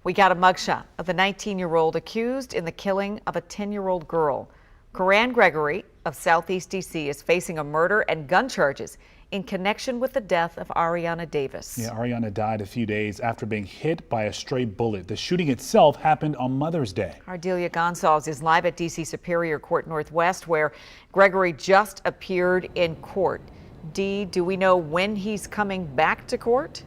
We got a mugshot of the 19-year-old accused in the killing of a 10-year-old girl. Koran Gregory of Southeast D.C. is facing a murder and gun charges in connection with the death of Arianna Davis. Yeah, Arianna died a few days after being hit by a stray bullet. The shooting itself happened on Mother's Day. Ardelia Gonsalves is live at D.C. Superior Court Northwest, where Gregory just appeared in court. Dee, do we know when he's coming back to court?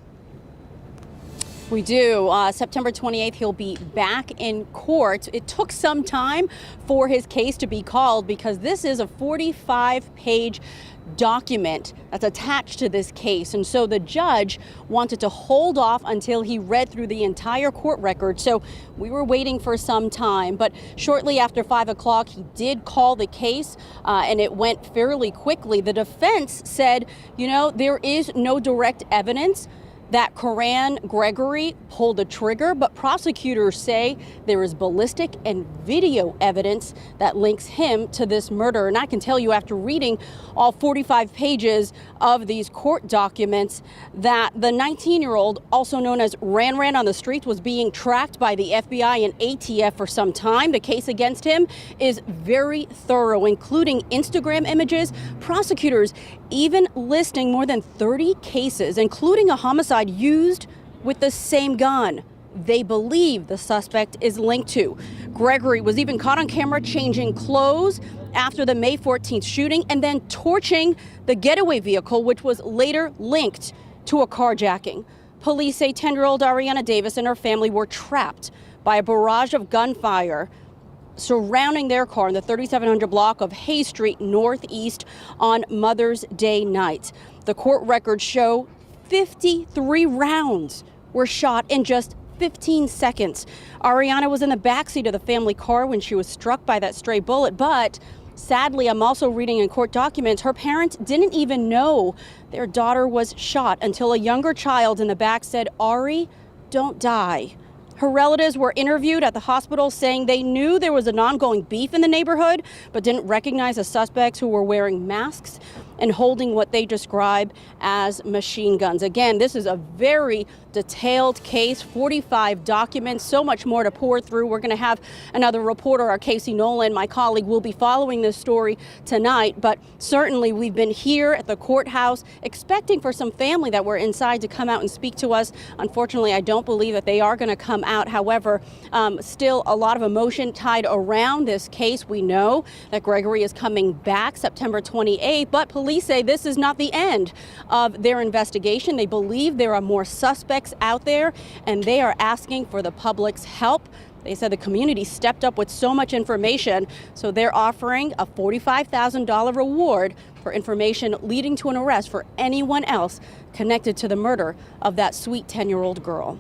We do. September 28th, he'll be back in court. It took some time for his case to be called because this is a 45-page document that's attached to this case. And so the judge wanted to hold off until he read through the entire court record. So we were waiting for some time. But shortly after 5 o'clock, he did call the case and it went fairly quickly. The defense said, you know, there is no direct evidence that Koran Gregory pulled the trigger, but prosecutors say there is ballistic and video evidence that links him to this murder. And I can tell you after reading all 45 pages of these court documents that the 19-year-old, also known as Ran on the streets, was being tracked by the FBI and ATF for some time. The case against him is very thorough, including Instagram images. Prosecutors even listing more than 30 cases, including a homicide used with the same gun they believe the suspect is linked to. Gregory was even caught on camera changing clothes after the May 14th shooting and then torching the getaway vehicle, which was later linked to a carjacking. Police say 10-year-old Arianna Davis and her family were trapped by a barrage of gunfire surrounding their car in the 3700 block of Hay Street Northeast on Mother's Day night. The court records show 53 rounds were shot in just 15 seconds. Arianna was in the backseat of the family car when she was struck by that stray bullet, but sadly, I'm also reading in court documents, her parents didn't even know their daughter was shot until a younger child in the back said, "Ari, don't die." Her relatives were interviewed at the hospital saying they knew there was an ongoing beef in the neighborhood, but didn't recognize the suspects who were wearing masks and holding what they describe as machine guns. Again, this is a very detailed case, 45 documents, so much more to pour through. We're going to have another reporter, our Casey Nolan, my colleague, will be following this story tonight. But certainly we've been here at the courthouse expecting for some family that were inside to come out and speak to us. Unfortunately, I don't believe that they are going to come out. However, still a lot of emotion tied around this case. We know that Gregory is coming back September 28th, but police say this is not the end of their investigation. They believe there are more suspects out there, and they are asking for the public's help. They said the community stepped up with so much information, so they're offering a $45,000 reward for information leading to an arrest for anyone else connected to the murder of that sweet 10-year-old girl.